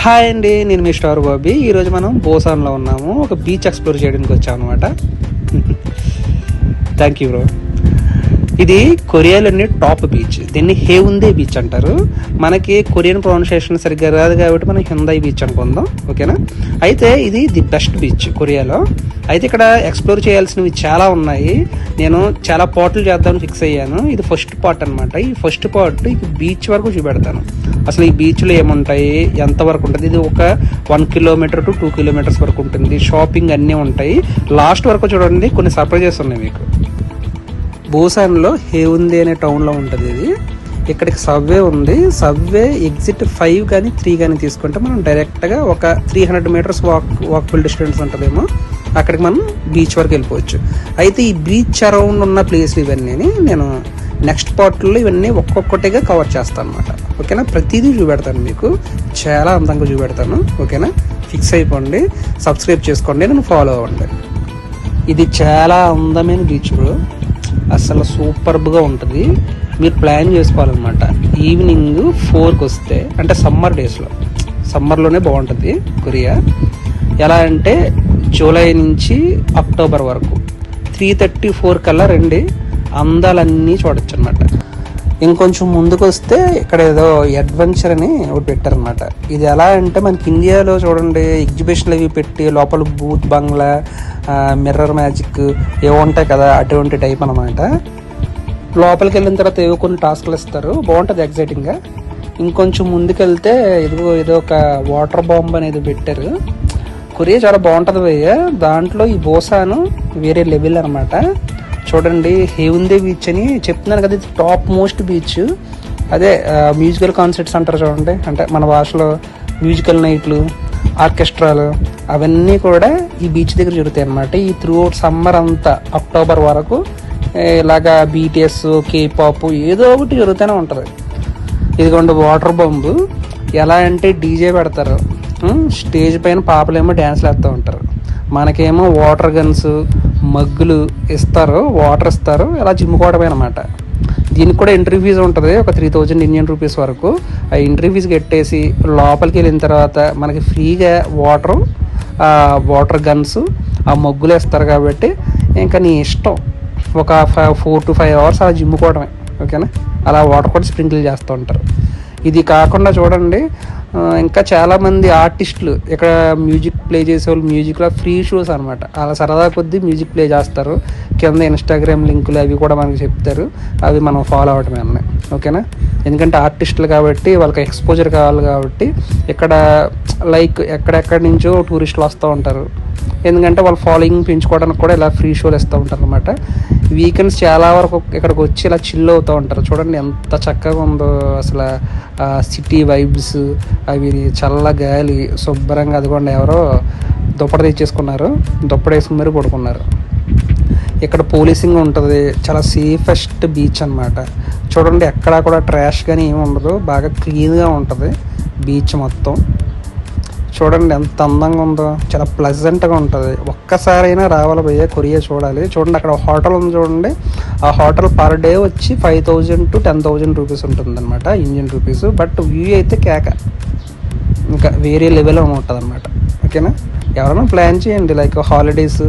Hi అండి, నేను మీ star Bobby. ఈరోజు మనం బోసాన్లో ఉన్నాము. ఒక బీచ్ ఎక్స్ప్లోర్ చేయడానికి వచ్చాము అనమాట. Thank you bro. ఇది కొరియాలోని టాప్ బీచ్. దీన్ని హేవుందే బీచ్ అంటారు. మనకి కొరియన్ ప్రొనౌన్సియేషన్ సరిగ్గా రాదు కాబట్టి మనం హ్యుందాయ్ బీచ్ అనుకుందాం, ఓకేనా. అయితే ఇది ది బెస్ట్ బీచ్ కొరియాలో. అయితే ఇక్కడ ఎక్స్ప్లోర్ చేయాల్సినవి చాలా ఉన్నాయి. నేను చాలా పార్ట్లు చేద్దామని ఫిక్స్ అయ్యాను. ఇది ఫస్ట్ పార్ట్ అనమాట. ఈ ఫస్ట్ పార్ట్ ఈ బీచ్ వరకు చూపెడతాను. అసలు ఈ బీచ్లో ఏముంటాయి, ఎంతవరకు ఉంటుంది. ఇది ఒక 1 కిలోమీటర్ టు 2 కిలోమీటర్స్ వరకు ఉంటుంది. షాపింగ్ అన్నీ ఉంటాయి. లాస్ట్ వరకు చూడండి, కొన్ని సర్ప్రైజెస్ ఉన్నాయి మీకు. బోసాన్లో హేవుందే అనే టౌన్లో ఉంటుంది ఇది. ఇక్కడికి సబ్వే ఉంది. సబ్వే ఎగ్జిట్ 5 కానీ 3 కానీ తీసుకుంటే మనం డైరెక్ట్గా ఒక 300 మీటర్స్ వాకబుల్ డిస్టెన్స్ ఉంటుందేమో, అక్కడికి మనం బీచ్ వరకు వెళ్ళిపోవచ్చు. అయితే ఈ బీచ్ అరౌండ్ ఉన్న ప్లేస్లు ఇవన్నీ నేను నెక్స్ట్ పార్ట్లో ఇవన్నీ ఒక్కొక్కటిగా కవర్ చేస్తాను అనమాట, ఓకేనా. ప్రతిదీ చూపెడతాను మీకు, చాలా అందంగా చూపెడతాను, ఓకేనా. ఫిక్స్ అయిపోండి, సబ్స్క్రైబ్ చేసుకోండి, నన్ను ఫాలో అవ్వండి. ఇది చాలా అందమైన బీచ్ బ్రో, అసలు సూపర్బ్గా ఉంటుంది. మీరు ప్లాన్ చేసుకోవాలన్నమాట. ఈవినింగ్ 4కి వస్తే, అంటే సమ్మర్ డేస్లో, సమ్మర్లోనే బాగుంటుంది కొరియా. ఎలా అంటే జూలై నుంచి అక్టోబర్ వరకు 3:34 కల్లా రండి, అందాలన్నీ చూడొచ్చు అనమాట. ఇంకొంచెం ముందుకు వస్తే ఇక్కడ ఏదో అడ్వెంచర్ అని ఒకటి పెట్టారనమాట. ఇది ఎలా అంటే మనకి ఇండియాలో చూడండి ఎగ్జిబిషన్లు అవి పెట్టి లోపల బూత్ బంగ్లా, మిర్రర్ మ్యాజిక్ ఏవో ఉంటాయి కదా, అటువంటి టైప్ అనమాట. లోపలికి వెళ్ళిన తర్వాత ఏవో కొన్ని టాస్క్లు ఇస్తారు, బాగుంటుంది ఎగ్జైటింగ్గా. ఇంకొంచెం ముందుకెళ్తే ఏదో ఒక వాటర్ బాంబ్ అనేది పెట్టారు. కొరియా చాలా బాగుంటుంది భయ్య. దాంట్లో ఈ బోసాను వేరే లెవెల్ అనమాట. చూడండి, హేవుందే బీచ్ అని చెప్తున్నాను కదా, ఇది టాప్ మోస్ట్ బీచ్. అదే మ్యూజికల్ కాన్సర్ట్స్ అంటారు చూడండి, అంటే మన భాషలో మ్యూజికల్ నైట్లు, ఆర్కెస్ట్రాలు అవన్నీ కూడా ఈ బీచ్ దగ్గర జరుగుతాయి అన్నమాట. ఈ త్రూ అవుట్ సమ్మర్ అంతా అక్టోబర్ వరకు ఇలాగా బీటీఎస్, కేపాప్ ఏదో ఒకటి జరుగుతూనే ఉంటుంది. ఇదిగోండి వాటర్ బాంబు. ఎలా అంటే డీజే పెడతారు, స్టేజ్ పైన పాపలేమో డ్యాన్స్లు వేస్తూ ఉంటారు, మనకేమో వాటర్ గన్స్, మగ్గులు ఇస్తారు, వాటర్ ఇస్తారు, ఇలా జిమ్ముకోవడమే అనమాట. దీనికి కూడా ఎంట్రీ ఫీజు ఉంటుంది, ఒక 3000 ఇండియన్ రూపీస్ వరకు. ఆ ఎంట్రీ ఫీజు కట్టేసి లోపలికి వెళ్ళిన తర్వాత మనకి ఫ్రీగా వాటర్ గన్స్, ఆ మగ్గులు ఇస్తారు కాబట్టి ఇంకా నీ ఇష్టం. ఒక 4 to 5 అవర్స్ అలా జిమ్ముకోవడమే, ఓకేనా. అలా వాటర్ కూడా స్ప్రింకిల్ చేస్తూ ఉంటారు. ఇది కాకుండా చూడండి, ఇంకా చాలామంది ఆర్టిస్టులు ఇక్కడ మ్యూజిక్ ప్లే చేసేవాళ్ళు, మ్యూజిక్లో ఫ్రీ షోస్ అనమాట. అలా సరదా కొద్దీ మ్యూజిక్ ప్లే చేస్తారు. కింద ఇన్స్టాగ్రామ్ లింకులు అవి కూడా మనకు చెప్తారు, అవి మనం ఫాలో అవటమే అన్నాయి, ఓకేనా. ఎందుకంటే ఆర్టిస్టులు కాబట్టి వాళ్ళకి ఎక్స్పోజర్ కావాలి కాబట్టి ఇక్కడ లైక్ ఎక్కడెక్కడి నుంచో టూరిస్టులు వస్తూ ఉంటారు. ఎందుకంటే వాళ్ళ ఫాలోయింగ్ పెంచుకోవడానికి కూడా ఇలా ఫ్రీ షోలు ఇస్తూ ఉంటారు అనమాట. వీకెండ్స్ చాలా వరకు ఇక్కడికి వచ్చి ఇలా చిల్ అవుతూ ఉంటారు. చూడండి ఎంత చక్కగా ఉందో అసలు. సిటీ వైబ్స్, అవి చల్ల గాలి, శుభ్రంగా. అదిగోండి ఎవరో దుప్పటి తెచ్చేసుకున్నారు, దుప్పటి వేసుకుని మరి పడుకున్నారు. ఇక్కడ పోలీసింగ్ ఉంటుంది. చాలా సేఫెస్ట్ బీచ్ అనమాట. చూడండి ఎక్కడా కూడా ట్రాష్ కానీ ఏమి ఉండదు, బాగా క్లీన్గా ఉంటుంది బీచ్ మొత్తం. చూడండి ఎంత అందంగా ఉందో, చాలా ప్లెజెంట్గా ఉంటుంది. ఒక్కసారైనా రావాలి భయ్య, కొరియా చూడాలి. చూడండి అక్కడ హోటల్ ఉంది చూడండి, ఆ హోటల్ పర్ డే వచ్చి 5,000 to 10,000 రూపీస్ ఉంటుంది అనమాట, ఇండియన్ రూపీస్. బట్ వ్యూ అయితే కేక, ఇంకా వేరే లెవెల్ ఉంటుంది అనమాట, ఓకేనా. ఎవరైనా ప్లాన్ చేయండి, లైక్ హాలిడేస్,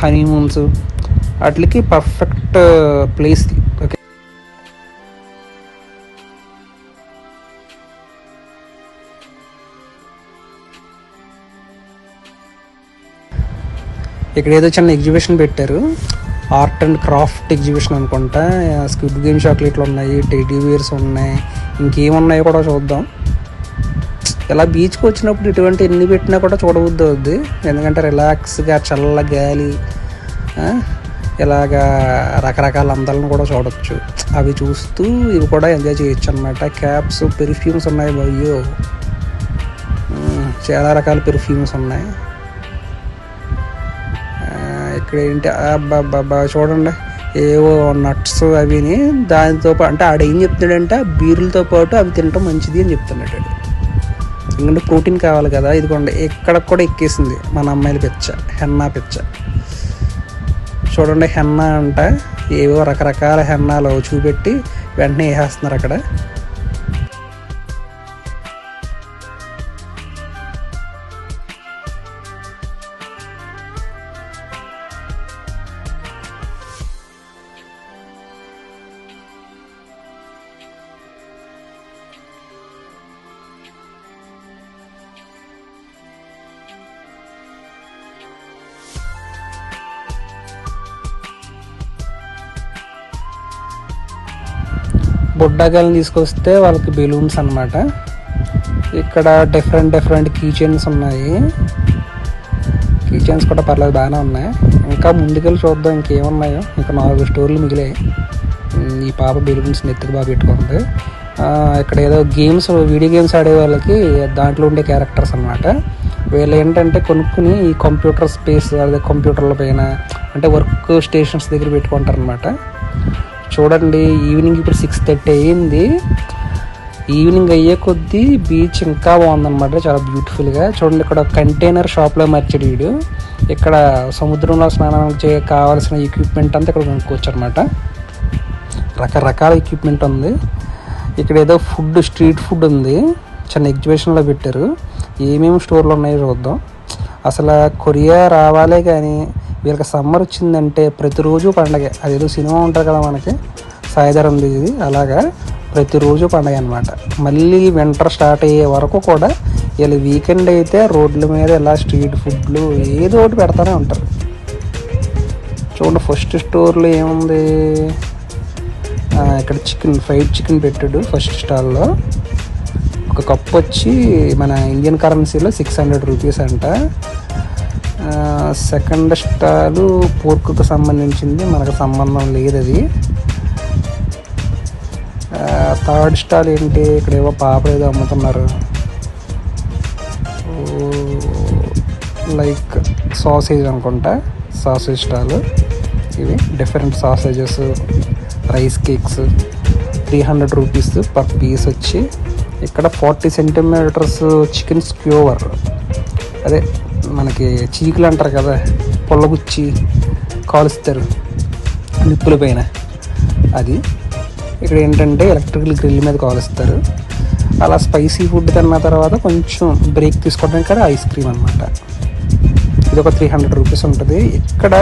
హనీమూన్స్, వాటికి పర్ఫెక్ట్ ప్లేస్, ఓకే. ఇక్కడ ఏదో చిన్న ఎగ్జిబిషన్ పెట్టారు, ఆర్ట్ అండ్ క్రాఫ్ట్ ఎగ్జిబిషన్ అనుకుంటా. స్క్విడ్ గేమ్ చాక్లెట్లు ఉన్నాయి, టెడ్డీ బేర్స్ ఉన్నాయి, ఇంకేమున్నాయో కూడా చూద్దాం. ఇలా బీచ్కి వచ్చినప్పుడు ఇటువంటి ఎన్ని పెట్టినా కూడా చూడబుద్ది అవుద్ది, ఎందుకంటే రిలాక్స్గా చల్ల గాలి, ఇలాగా రకరకాల అందాలను కూడా చూడవచ్చు. అవి చూస్తూ ఇవి కూడా ఎంజాయ్ చేయొచ్చు అనమాట. క్యాప్స్, పెర్ఫ్యూమ్స్ ఉన్నాయి భయ్యో, చాలా రకాల పెర్ఫ్యూమ్స్ ఉన్నాయి. ఇక్కడ ఏంటి అబ్బా చూడండి, ఏవో నట్స్ అవిని దానితో పాటు, అంటే ఆడ ఏం చెప్తున్నాడంటే బీర్లతో పాటు అవి తినటం మంచిది అని చెప్తున్నాడు. ఎందుకంటే ప్రోటీన్ కావాలి కదా. ఇదిగోండి ఇక్కడ కూడా ఎక్కేసింది మన అమ్మాయిల పిచ్చ, హెన్నా పిచ్చ. చూడండి హెన్నా అంట, ఏవో రకరకాల హెన్నాలు చూపెట్టి వెంటనే వేసేస్తున్నారు అక్కడ. బుడ్డగాయలను తీసుకొస్తే వాళ్ళకి బెలూన్స్ అన్నమాట. ఇక్కడ డిఫరెంట్ కీ చైన్స్ ఉన్నాయి. కీ చైన్స్ కూడా పర్లేదు, బాగానే ఉన్నాయి. ఇంకా ముందుకెళ్ళి చూద్దాం ఇంకేమున్నాయో. ఇంకా 4 స్టోర్లు మిగిలాయి. ఈ పాప బెలూన్స్ నెత్తికి బాగా పెట్టుకుంది. ఇక్కడ ఏదో గేమ్స్, వీడియో గేమ్స్ ఆడే వాళ్ళకి దాంట్లో ఉండే క్యారెక్టర్స్ అన్నమాట. వీళ్ళు ఏంటంటే కొనుక్కుని ఈ కంప్యూటర్ స్పేస్, అదే కంప్యూటర్ల పైన అంటే వర్క్ స్టేషన్స్ దగ్గర పెట్టుకుంటారు అనమాట. చూడండి, ఈవినింగ్ ఇప్పుడు 6:30 అయ్యింది. ఈవినింగ్ అయ్యే కొద్దీ బీచ్ ఇంకా బాగుందన్నమాట, చాలా బ్యూటిఫుల్గా. చూడండి, ఇక్కడ కంటైనర్ షాప్లో మార్చాడు వీడు. ఇక్కడ సముద్రంలో స్నానం కావాల్సిన ఎక్విప్మెంట్ అంతా ఇక్కడ కొనుక్కోవచ్చు అనమాట. రకరకాల ఎక్విప్మెంట్ ఉంది. ఇక్కడ ఏదో ఫుడ్, స్ట్రీట్ ఫుడ్ ఉంది, చిన్న ఎగ్జిబిషన్లో పెట్టారు. ఏమేమి స్టోర్లు ఉన్నాయో చూద్దాం. అసలు కొరియా రావాలే కానీ వీళ్ళకి సమ్మర్ వచ్చిందంటే ప్రతిరోజు పండగ. అదేదో సినిమా ఉంటుంది కదా మనకి, సాయిధరం ఇది, అలాగా ప్రతిరోజు పండగ అనమాట. మళ్ళీ వింటర్ స్టార్ట్ అయ్యే వరకు కూడా వీళ్ళు వీకెండ్ అయితే రోడ్ల మీద ఇలా స్ట్రీట్ ఫుడ్లు ఏదో ఒకటి పెడతానే ఉంటారు. చూడండి, ఫస్ట్ స్టోర్లో ఏముంది, ఇక్కడ ఫ్రైడ్ చికెన్ పెట్టాడు ఫస్ట్ స్టాల్లో. ఒక కప్ వచ్చి మన ఇండియన్ కరెన్సీలో 600 రూపీస్ అంట. సెకండ్ స్టాలు పోర్క్కి సంబంధించింది, మనకు సంబంధం లేదు అది. థర్డ్ స్టాల్ ఏంటి, ఇక్కడ ఏవో పాపలు ఏదో అమ్ముతున్నారు, లైక్ సాసేజ్ అనుకుంటా, సాసేజ్ స్టాల్. ఇవి different sausages, rice cakes, 300 rupees per piece వచ్చి. ఇక్కడ 40 సెంటీమీటర్స్ చికెన్ స్క్యూవర్, అదే మనకి చీకులు అంటారు కదా, పొల్లగుచ్చి కాలుస్తారు నిప్పుల పైన, అది. ఇక్కడ ఏంటంటే ఎలక్ట్రికల్ గ్రిల్ మీద కాలుస్తారు. అలా స్పైసీ ఫుడ్ తిన్న తర్వాత కొంచెం బ్రేక్ తీసుకోవడానికి ఇక్కడ ఐస్ క్రీమ్ అనమాట. ఇది ఒక 300 రూపీస్ ఉంటుంది. ఇక్కడ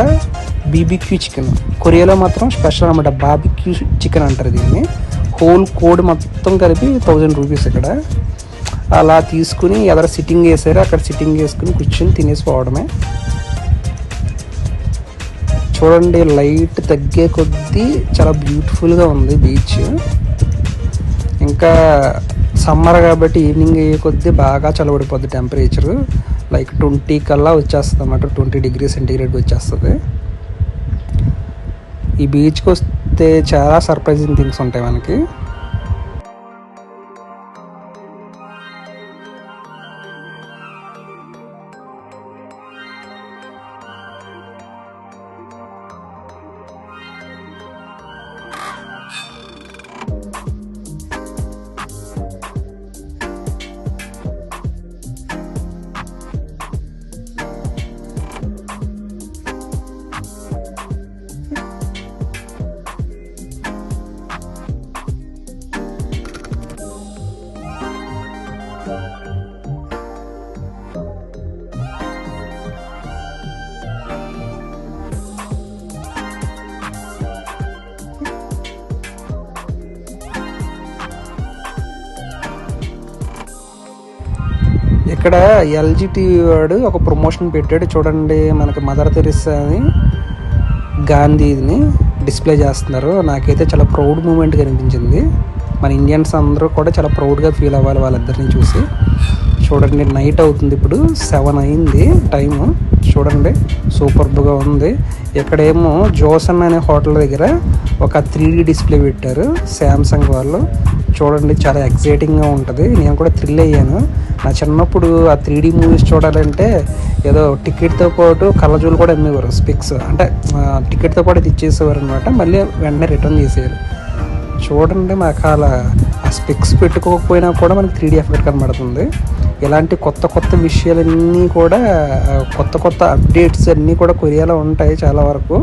బీబీక్యూ చికెన్, కొరియాలో మాత్రం స్పెషల్ అనమాట, బాబిక్యూ చికెన్ అంటారు దీన్ని. హోల్ కోడ్ మొత్తం కలిపి 1000 రూపీస్ ఇక్కడ. అలా తీసుకుని ఎదర సిట్టింగ్ వేసారు, అక్కడ సిట్టింగ్ వేసుకుని కూర్చొని తినేసి పోవడమే. చూడండి, లైట్ తగ్గే కొద్దీ చాలా బ్యూటిఫుల్గా ఉంది బీచ్. ఇంకా సమ్మర్ కాబట్టి ఈవినింగ్ అయ్యే కొద్దీ బాగా చల్లబడిపోద్ది టెంపరేచరు. లైక్ 20 కల్లా వచ్చేస్తుంది అన్నమాట, 20 డిగ్రీ సెంటీగ్రేడ్ వచ్చేస్తుంది. ఈ బీచ్కి వస్తే చాలా సర్ప్రైజింగ్ థింగ్స్ ఉంటాయి మనకి. ఇక్కడ ఎల్జీ టీవీ వాడు ఒక ప్రమోషన్ పెట్టాడు. చూడండి, మనకి మదర్ తెరిసా అని గాంధీని డిస్ప్లే చేస్తున్నారు. నాకైతే చాలా ప్రౌడ్ మూమెంట్గా అనిపించింది. మన ఇండియన్స్ అందరూ కూడా చాలా ప్రౌడ్గా ఫీల్ అవ్వాలి వాళ్ళిద్దరిని చూసి. చూడండి, నైట్ అవుతుంది, ఇప్పుడు 7 అయింది టైము. చూడండి, సూపర్గా ఉంది. ఇక్కడేమో జోసన్ అనే హోటల్ దగ్గర ఒక 3D డిస్ప్లే పెట్టారు శాంసంగ్ వాళ్ళు. చూడండి, చాలా ఎక్సైటింగ్గా ఉంటుంది. నేను కూడా థ్రిల్ అయ్యాను. నా చిన్నప్పుడు ఆ 3D మూవీస్ చూడాలంటే ఏదో టికెట్తో పాటు కళ్ళజోలు కూడా అమ్మేవారు, స్పెక్స్ అంటే టికెట్తో పాటు ఇచ్చేసేవారు అనమాట. మళ్ళీ వెంటనే రిటర్న్ చేసేవారు. చూడండి, మాకు అలా ఆ స్పెక్స్ పెట్టుకోకపోయినా కూడా మనకి 3D ఎఫెక్ట్ కనబడుతుంది. ఇలాంటి కొత్త విషయాలన్నీ కూడా, కొత్త అప్డేట్స్ అన్నీ కూడా కొరియాలో ఉంటాయి చాలా వరకు.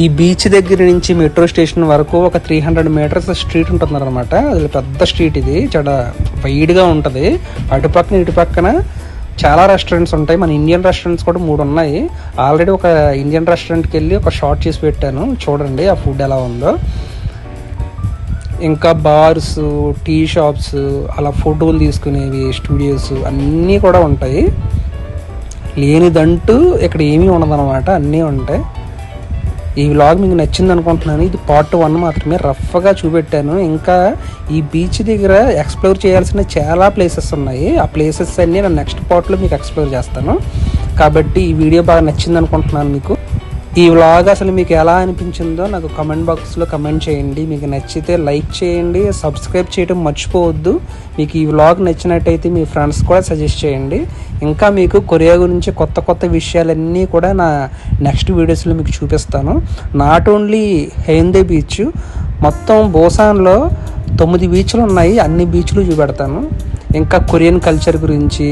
ఈ బీచ్ దగ్గర నుంచి మెట్రో స్టేషన్ వరకు ఒక 300 మీటర్స్ స్ట్రీట్ ఉంటుందన్నమాట. అది పెద్ద స్ట్రీట్, ఇది చాలా వైడ్గా ఉంటుంది. అటుపక్కన ఇటుపక్కన చాలా రెస్టారెంట్స్ ఉంటాయి. మన ఇండియన్ రెస్టారెంట్స్ కూడా 3 ఉన్నాయి. ఆల్రెడీ ఒక ఇండియన్ రెస్టారెంట్కి వెళ్ళి ఒక షార్ట్ చేసి పెట్టాను, చూడండి ఆ ఫుడ్ ఎలా ఉందో. ఇంకా బార్స్, టీ షాప్స్, అలా ఫోటోలు తీసుకునేవి, స్టూడియోస్ అన్నీ కూడా ఉంటాయి. లేనిదంటూ ఇక్కడ ఏమీ ఉండదన్నమాట, అన్నీ ఉంటాయి. ఈ వ్లాగ్ మీకు నచ్చింది అనుకుంటున్నాను. ఇది పార్ట్ 1 మాత్రమే, రఫ్గా చూపెట్టాను. ఇంకా ఈ బీచ్ దగ్గర ఎక్స్ప్లోర్ చేయాల్సిన చాలా ప్లేసెస్ ఉన్నాయి. ఆ ప్లేసెస్ అన్నీ నేను నెక్స్ట్ పార్ట్లో మీకు ఎక్స్ప్లోర్ చేస్తాను. కాబట్టి ఈ వీడియో బాగా నచ్చింది అనుకుంటున్నాను మీకు. ఈ వ్లాగ్ అసలు మీకు ఎలా అనిపించిందో నాకు కమెంట్ బాక్స్లో కమెంట్ చేయండి. మీకు నచ్చితే లైక్ చేయండి, సబ్స్క్రైబ్ చేయడం మర్చిపోవద్దు. మీకు ఈ వ్లాగ్ నచ్చినట్టయితే మీ ఫ్రెండ్స్ కూడా సజెస్ట్ చేయండి. ఇంకా మీకు కొరియా గురించి కొత్త కొత్త విషయాలన్నీ కూడా నా నెక్స్ట్ వీడియోస్లో మీకు చూపిస్తాను. నాట్ ఓన్లీ హెయుండే బీచ్, మొత్తం బోసాన్లో 9 బీచ్లు ఉన్నాయి. అన్ని బీచ్లు చూపెడతాను. ఇంకా కొరియన్ కల్చర్ గురించి,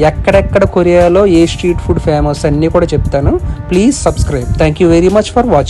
ఎక్కడెక్కడ కొరియాలో ఏ స్ట్రీట్ ఫుడ్ ఫేమస్ అన్నీ కూడా చెప్తాను. Please subscribe. Thank you very much for watching.